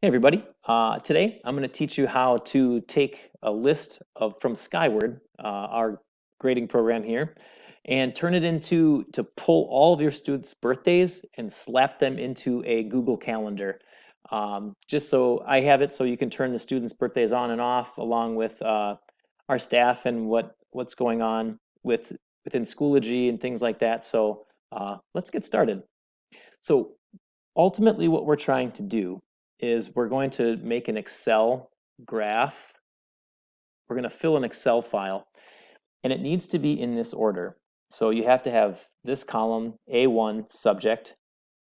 Hey everybody. Today I'm going to teach you how to take a list from Skyward, our grading program here, and turn it into to pull all of your students' birthdays and slap them into a Google Calendar. Just so I have it so you can turn the students' birthdays on and off along with our staff and what's going on within Schoology and things like that. So let's get started. So ultimately what we're trying to do is we're going to make an Excel graph. We're going to fill an Excel file, and it needs to be in this order. So you have to have this column, A1, subject,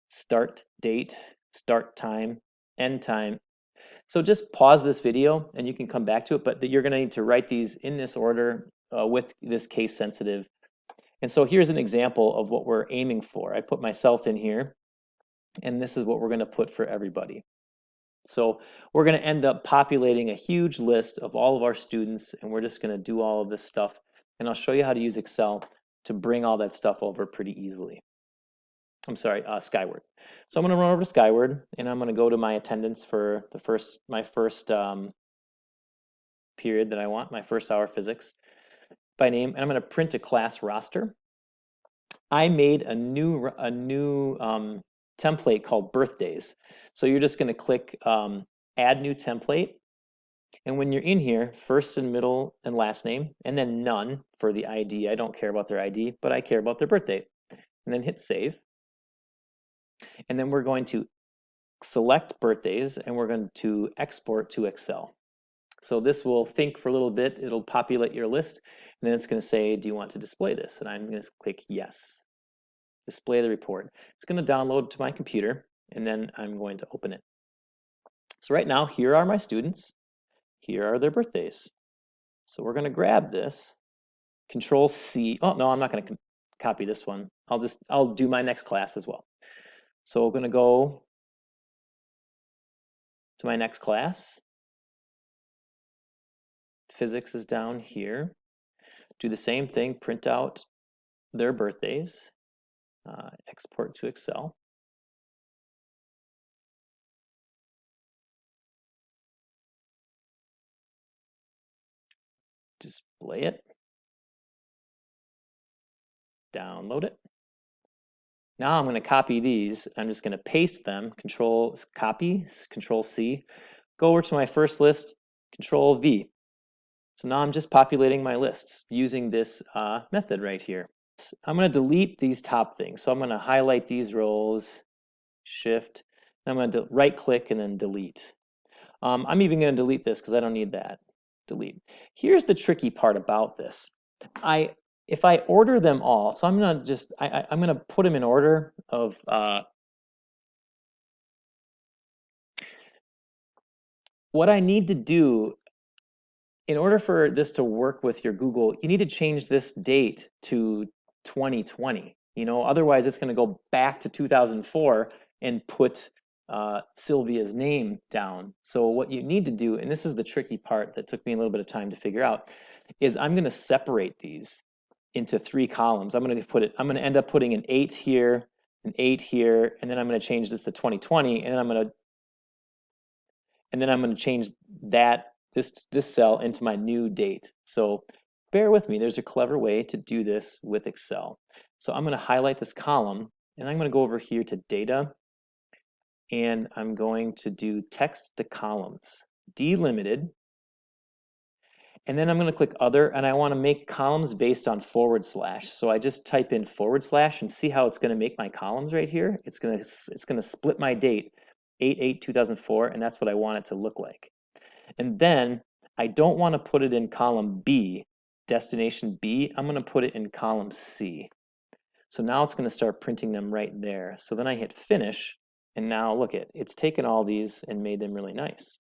start date, start time, end time. So just pause this video and you can come back to it, but you're going to need to write these in this order with this case sensitive. And so here's an example of what we're aiming for. I put myself in here, and this is what we're going to put for everybody. So we're going to end up populating a huge list of all of our students, and we're just going to do all of this stuff. And I'll show you how to use Excel to bring all that stuff over pretty easily. I'm sorry, Skyward. So I'm going to run over to Skyward, and I'm going to go to my attendance for my first period that I want, my first hour of physics by name, and I'm going to print a class roster. I made a new template called birthdays. So you're just going to click add new template. And when you're in here, first and middle and last name, and then none for the ID. I don't care about their ID, but I care about their birth date. And then hit save. And then we're going to select birthdays, and we're going to export to Excel. So this will think for a little bit. It'll populate your list, and then it's going to say, do you want to display this? And I'm going to click yes. Display the report. It's going to download to my computer, and then I'm going to open it. So right now, here are my students. Here are their birthdays. So we're going to grab this, Control C. Oh, no, I'm not going to copy this one. I'll do my next class as well. So we're going to go to my next class. Physics is down here. Do the same thing, print out their birthdays, export to Excel. Display it. Download it. Now I'm going to copy these. I'm just going to paste them, Control copy, Control C. Go over to my first list, Control V. So now I'm just populating my lists using this method right here. I'm going to delete these top things. So I'm going to highlight these rows, Shift, and I'm going to right click and then delete. I'm even going to delete this because I don't need that. Delete. Here's the tricky part about this. If I order them all, so I'm going to just, I'm going to put them in order of what I need to do in order for this to work with your Google. You need to change this date to 2020. Otherwise it's going to go back to 2004 and put Sylvia's name down. So what you need to do, and this is the tricky part that took me a little bit of time to figure out, is I'm going to separate these into 3 columns. I'm going to end up putting an 8 here, an 8 here, and then I'm going to change this to 2020, and then I'm going to change this cell into my new date. So bear with me. There's a clever way to do this with Excel. So I'm going to highlight this column, and I'm going to go over here to Data, and I'm going to do Text to Columns, delimited. And then I'm going to click Other, and I want to make columns based on /. So I just type in / and see how it's going to make my columns right here. It's going to split my date, 8/8/2004, and that's what I want it to look like. And then I don't want to put it in column B, destination B. I'm going to put it in column C. So now it's going to start printing them right there. So then I hit finish, and now look it's taken all these and made them really nice.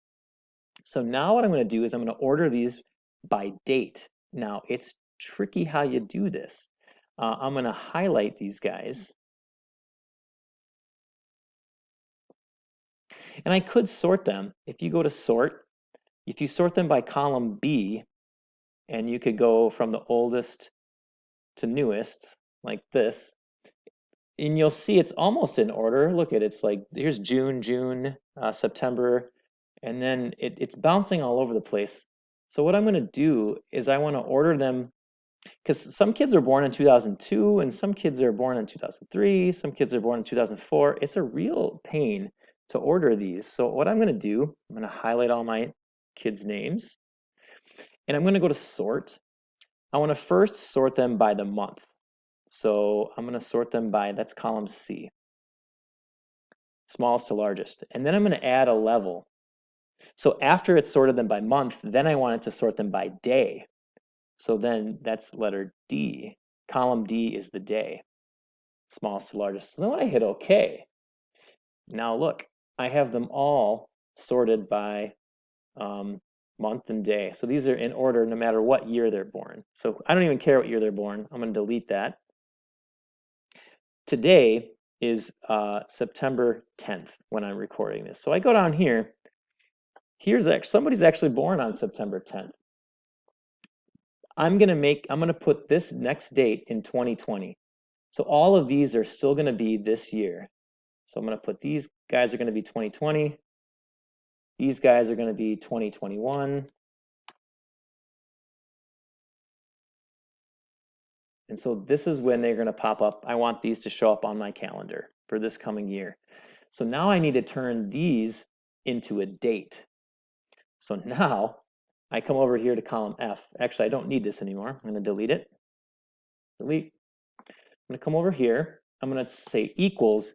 So now what I'm going to do is I'm going to order these by date. Now it's tricky how you do this. I'm going to highlight these guys. And I could sort them. If you go to sort, if you sort them by column B, and you could go from the oldest to newest, like this, and you'll see it's almost in order. Look it's like, here's June, September, and then it's bouncing all over the place. So what I'm going to do is I want to order them, because some kids are born in 2002 and some kids are born in 2003, some kids are born in 2004. It's a real pain to order these. So what I'm going to do, I'm going to highlight all my kids' names, and I'm going to go to sort. I want to first sort them by the month. So I'm going to sort them by, that's column C, smallest to largest. And then I'm going to add a level. So after it's sorted them by month, then I want it to sort them by day. So then that's letter D. Column D is the day, smallest to largest. So then when I hit OK, now look, I have them all sorted by month and day. So these are in order no matter what year they're born. So I don't even care what year they're born. I'm going to delete that. Today is September 10th when I'm recording this. So I go down here. Here's somebody's actually born on September 10th. I'm gonna put this next date in 2020. So all of these are still gonna be this year. So I'm gonna put these guys are gonna be 2020. These guys are gonna be 2021. And so this is when they're gonna pop up. I want these to show up on my calendar for this coming year. So now I need to turn these into a date. So now I come over here to column F. Actually, I don't need this anymore. I'm going to delete it. Delete. I'm going to come over here. I'm going to say equals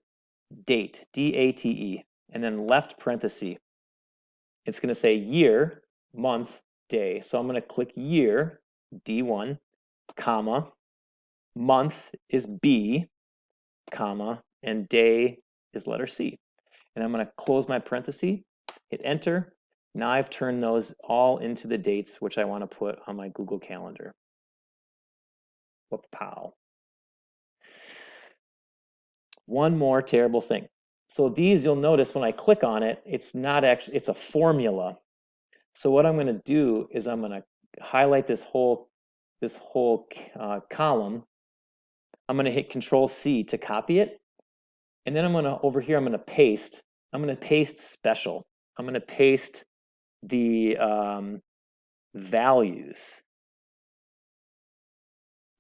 date, D-A-T-E, and then left parenthesis. It's going to say year, month, day. So I'm going to click year, D1, comma, month is B, comma, and day is letter C. And I'm going to close my parenthesis, hit enter. Now I've turned those all into the dates which I want to put on my Google Calendar. Whoop-pow. One more terrible thing. So these, you'll notice when I click on it, it's not actually, it's a formula. So what I'm going to do is I'm going to highlight this whole column. I'm going to hit Control C to copy it. And then I'm going to, over here, I'm going to paste. I'm going to paste special. I'm going to paste the values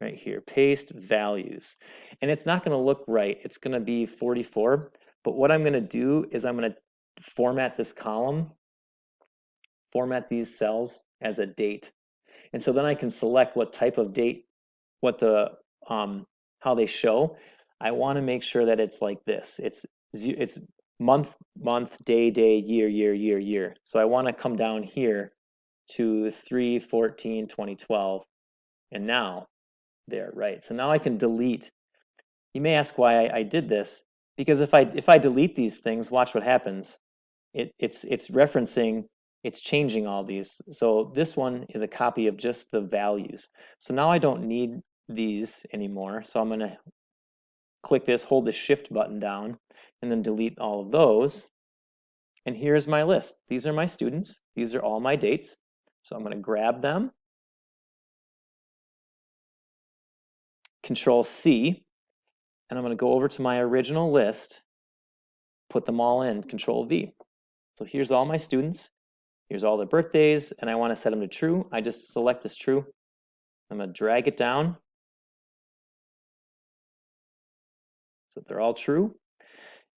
right here, paste values. And it's not going to look right. It's going to be 44. But what I'm going to do is I'm going to format this column, format these cells as a date. And so then I can select what type of date, what the how they show. I want to make sure that it's like this. It's month, day, year, year. So I want to come down here to 3/14/2012, and now there, right? So now I can delete. You may ask why I did this, because if I delete these things, watch what happens. It's referencing, it's changing all these. So this one is a copy of just the values. So now I don't need these anymore. So I'm going to click this, hold the shift button down, and then delete all of those. And here's my list. These are my students. These are all my dates. So I'm going to grab them, Control C, and I'm going to go over to my original list, put them all in, Control V. So here's all my students. Here's all their birthdays, and I want to set them to true. I just select this true. I'm going to drag it down so they're all true.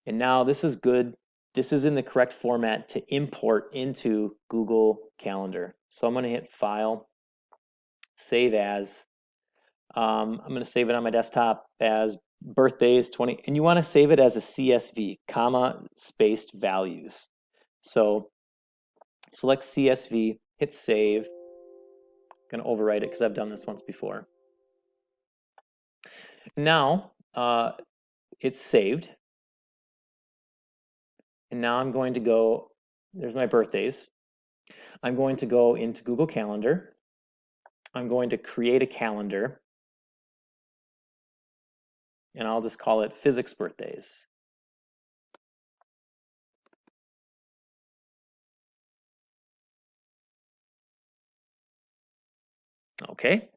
And now this is good. This is in the correct format to import into Google Calendar. So I'm going to hit File, Save As. I'm going to save it on my desktop as birthdays 20, and you want to save it as a CSV, comma, spaced values. So select CSV, hit save. I'm going to overwrite it because I've done this once before. Now it's saved. And now I'm going to go, there's my birthdays. I'm going to go into Google Calendar. I'm going to create a calendar. And I'll just call it Physics Birthdays. Okay,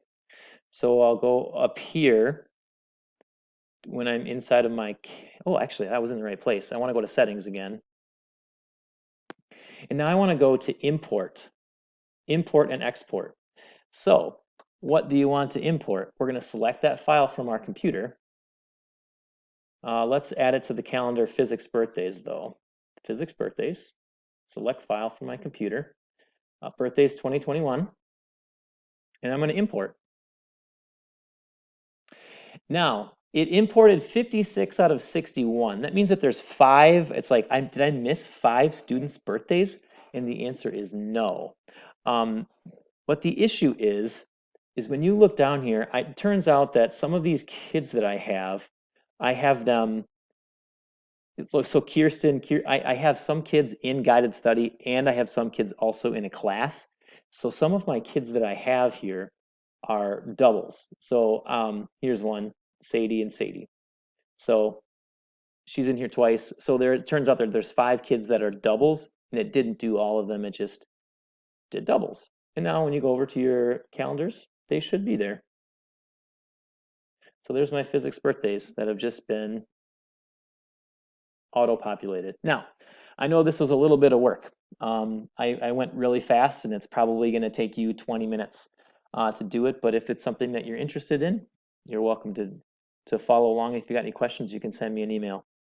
so I'll go up here when I'm inside of my, oh, actually, I was in the right place. I want to go to settings again. And now I want to go to import and export. So what do you want to import? We're going to select that file from our computer. Let's add it to the calendar physics birthdays though. Physics birthdays, select file from my computer, birthdays 2021, and I'm going to import. Now, it imported 56 out of 61. That means that there's 5. It's like, did I miss 5 students' birthdays? And the answer is no. What the issue is when you look down here, it turns out that some of these kids that I have them. So Kirsten, I have some kids in guided study, and I have some kids also in a class. So some of my kids that I have here are doubles. So here's one, Sadie and Sadie. So she's in here twice. So it turns out there's 5 kids that are doubles, and it didn't do all of them. It just did doubles. And now when you go over to your calendars, they should be there. So there's my physics birthdays that have just been auto-populated. Now, I know this was a little bit of work. I went really fast, and it's probably going to take you 20 minutes to do it. But if it's something that you're interested in, you're welcome to follow along. If you got any questions, you can send me an email.